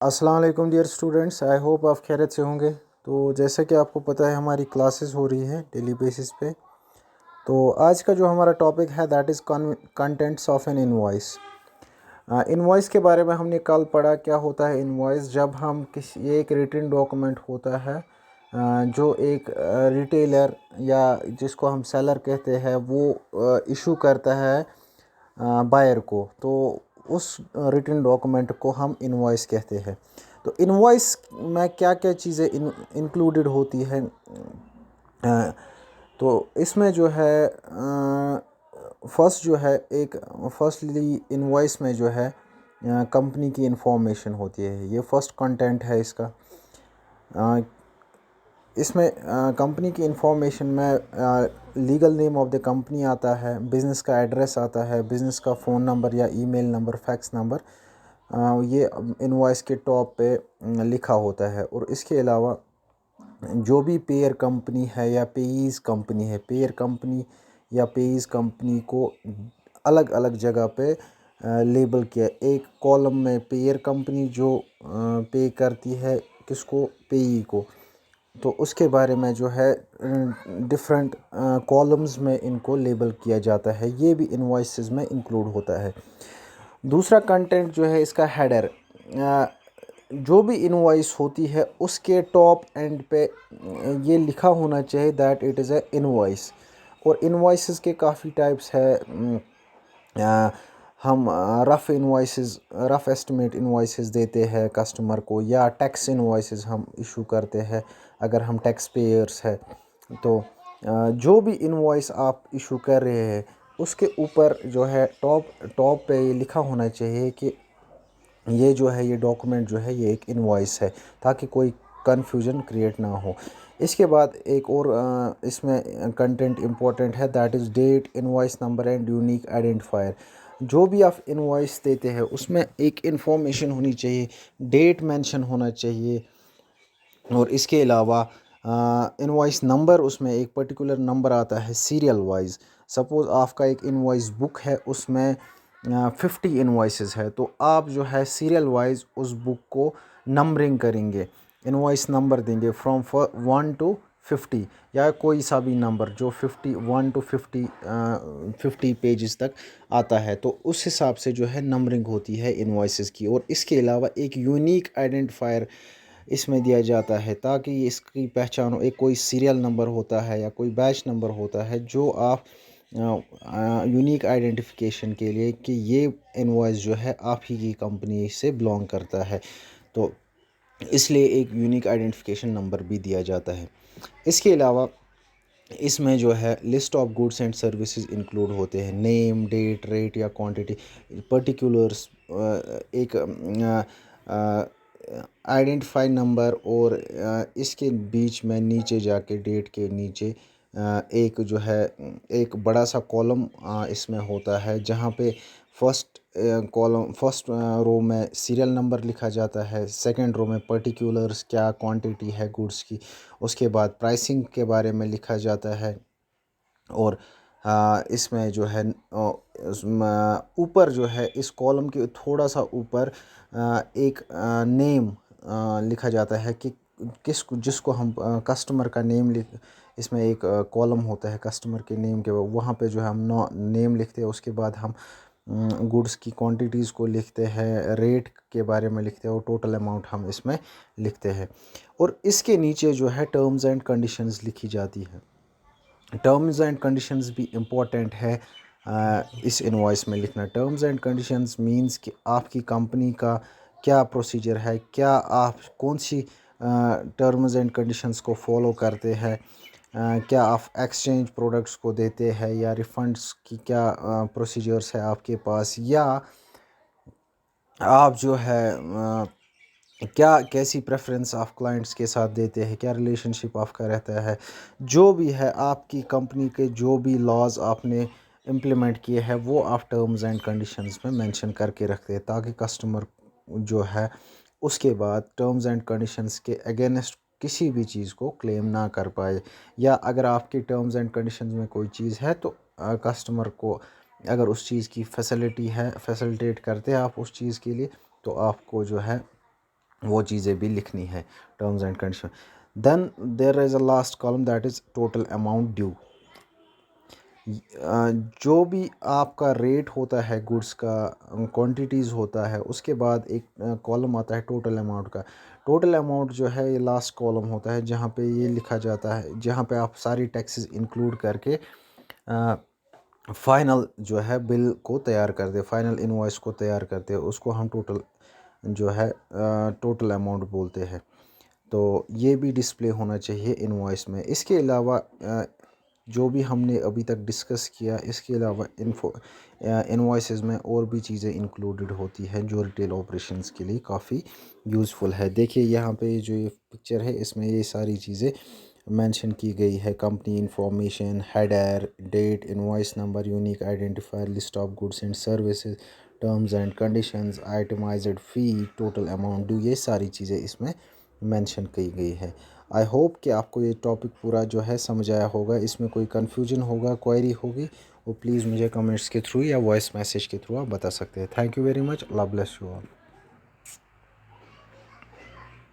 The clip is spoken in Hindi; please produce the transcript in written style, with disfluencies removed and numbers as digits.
अस्सलाम वालेकुम डियर स्टूडेंट्स, आई होप आप खैरियत से होंगे। तो जैसे कि आपको पता है हमारी क्लासेस हो रही है डेली बेसिस पे। तो आज का जो हमारा टॉपिक है that is contents of N invoice. Invoice के बारे में हमने कल पढ़ा क्या होता है इनवॉइस। जब हम किसी एक रिटन डॉक्यूमेंट होता है जो एक रिटेलर या जिसको हम सेलर कहते हैं वो इशू करता है बायर को, तो उस रिटन डॉक्यूमेंट को हम इनवॉइस कहते हैं। तो इनवॉइस में क्या क्या चीज़ें इंक्लूडेड होती हैं। तो इसमें जो है फर्स्ट जो है एक फर्स्टली इनवॉइस में जो है कंपनी की इंफॉर्मेशन होती है। ये फर्स्ट कंटेंट है इसका। इसमें कंपनी की इंफॉर्मेशन में legal name of the company आता है, बिज़नेस का एड्रेस आता है, बिज़नेस का फ़ोन नंबर या ईमेल नंबर, फैक्स नंबर, ये इनवॉइस के टॉप पे लिखा होता है। और इसके अलावा जो भी पेयर कंपनी है या पेईज़ कंपनी है, पेयर कंपनी या पेईज़ कंपनी को अलग अलग जगह पे लेबल किया। एक कॉलम में पेयर कंपनी जो पे करती है किसको, पेई को, तो उसके बारे में जो है डिफरेंट कॉलम्स में इनको लेबल किया जाता है। ये भी इनवॉइसेस में इंक्लूड होता है। दूसरा कंटेंट जो है इसका हेडर। जो भी इनवॉइस होती है उसके टॉप एंड पे ये लिखा होना चाहिए that it is a invoice. और इनवॉइसेस के काफ़ी टाइप्स है। हम रफ़ एस्टिमेट इनवॉइसेस देते हैं कस्टमर को, या टैक्स इनवॉइसेस हम इशू करते हैं अगर हम टैक्स पेयर्स है। तो जो भी इनवॉइस आप इशू कर रहे हैं उसके ऊपर जो है टॉप टॉप पे ये लिखा होना चाहिए कि ये जो है ये डॉक्यूमेंट जो है ये एक इनवॉइस है, ताकि कोई कन्फ्यूजन क्रिएट ना हो। इसके बाद एक और इसमें कंटेंट इम्पोर्टेंट है that is date, invoice number and unique identifier. जो भी आप इनवॉइस देते हैं उसमें एक इंफॉर्मेशन होनी चाहिए, डेट मेंशन होना चाहिए। और इसके अलावा इनवॉइस नंबर, उसमें एक पर्टिकुलर नंबर आता है सीरियल वाइज। सपोज़ आपका एक इनवॉइस बुक है, उसमें 50 इनवॉइसेस है, तो आप जो है सीरियल वाइज उस बुक को नंबरिंग करेंगे, इनवॉइस नंबर देंगे फ्रॉम 1 to 50, या कोई सा भी नंबर जो 51 to 50 पेजेस तक आता है। तो उस हिसाब से जो है नंबरिंग होती है इनवॉइसेस की। और इसके अलावा एक यूनिक आइडेंटिफायर इसमें दिया जाता है, ताकि इसकी पहचान हो। एक कोई सीरियल नंबर होता है या कोई बैच नंबर होता है जो आप यूनिक आइडेंटिफिकेशन के लिए कि ये इनवॉइस जो है आप ही की कंपनी से बिलोंग करता है, तो इसलिए एक यूनिक आइडेंटिफिकेशन नंबर भी दिया जाता है। इसके अलावा इसमें जो है list of goods and services include होते हैं, नेम, डेट, रेट या क्वांटिटी, पर्टिकुलर्स, एक आइडेंटिफाई नंबर। और इसके बीच में नीचे जाके डेट के नीचे एक जो है एक बड़ा सा कॉलम इसमें होता है, जहाँ पे फर्स्ट रो में सीरियल नंबर लिखा जाता है, सेकंड रो में पर्टिकुलर्स क्या क्वांटिटी है गुड्स की, उसके बाद प्राइसिंग के बारे में लिखा जाता है। और इसमें जो है ऊपर जो है इस कॉलम के थोड़ा सा ऊपर एक नेम लिखा जाता है कि जिसको हम कस्टमर का नेम लिख, इसमें एक कॉलम होता है कस्टमर के नेम के, वहाँ पे जो है हम नेम लिखते हैं। उसके बाद हम गुड्स की क्वांटिटीज़ को लिखते हैं, रेट के बारे में लिखते हैं और टोटल अमाउंट हम इसमें लिखते हैं। और इसके नीचे जो है टर्म्स एंड कंडीशंस लिखी जाती है। टर्म्स एंड कंडीशंस भी इम्पोर्टेंट है इस इनवॉइस में लिखना। टर्म्स एंड कंडीशंस मींस कि आपकी कंपनी का क्या प्रोसीजर है, क्या आप कौन सी टर्म्स एंड कंडीशंस को फॉलो करते हैं, क्या आप एक्सचेंज प्रोडक्ट्स को देते हैं या रिफंड्स की क्या प्रोसीजर्स है आपके पास, या आप जो है क्या कैसी प्रेफरेंस आप क्लाइंट्स के साथ देते हैं, क्या रिलेशनशिप आपका रहता है। जो भी है आपकी कंपनी के जो भी लॉज आपने इम्प्लीमेंट किए हैं वो आप टर्म्स एंड कंडीशंस में मेंशन करके रखते हैं, ताकि कस्टमर जो है उसके बाद टर्म्स एंड कंडीशंस के अगेंस्ट किसी भी चीज़ को क्लेम ना कर पाए। या अगर आपके टर्म्स एंड कंडीशंस में कोई चीज़ है तो कस्टमर को अगर उस चीज़ की फैसिलिटी है, फैसिलिटेट करते हैं आप उस चीज़ के लिए, तो आपको जो है वो चीज़ें भी लिखनी है, terms and condition. Then there is a last column that is total amount due. जो भी आपका रेट होता है गुड्स का, क्वांटिटीज़ होता है, उसके बाद एक कॉलम आता है टोटल अमाउंट का। टोटल अमाउंट जो है ये लास्ट कॉलम होता है, जहाँ पे ये लिखा जाता है, जहाँ पे आप सारी टैक्सेस इंक्लूड करके फाइनल जो है बिल को तैयार करते, फाइनल इनवॉइस को तैयार करते हैं, उसको हम टोटल जो है टोटल अमाउंट बोलते हैं। तो ये भी डिस्प्ले होना चाहिए इनवॉइस में। इसके अलावा जो भी हमने अभी तक डिस्कस किया, इसके अलावा इनवॉइसेस में और भी चीज़ें इंक्लूडेड होती हैं जो रिटेल ऑपरेशंस के लिए काफ़ी यूज़फुल है। देखिए यहाँ पे जो ये पिक्चर है, इसमें ये सारी चीज़ें मेंशन की गई है। Company information, header, date, invoice number, unique identifier, list of goods and services, terms and conditions, itemized fee, total amount due, ये सारी चीज़ें इसमें मेंशन की गई है। आई होप कि आपको ये टॉपिक पूरा जो है समझ आया होगा। इसमें कोई कन्फ्यूजन होगा, क्वेरी होगी, वो प्लीज़ मुझे कमेंट्स के थ्रू या वॉइस मैसेज के थ्रू आप बता सकते हैं। Thank you very much. Allah bless you all.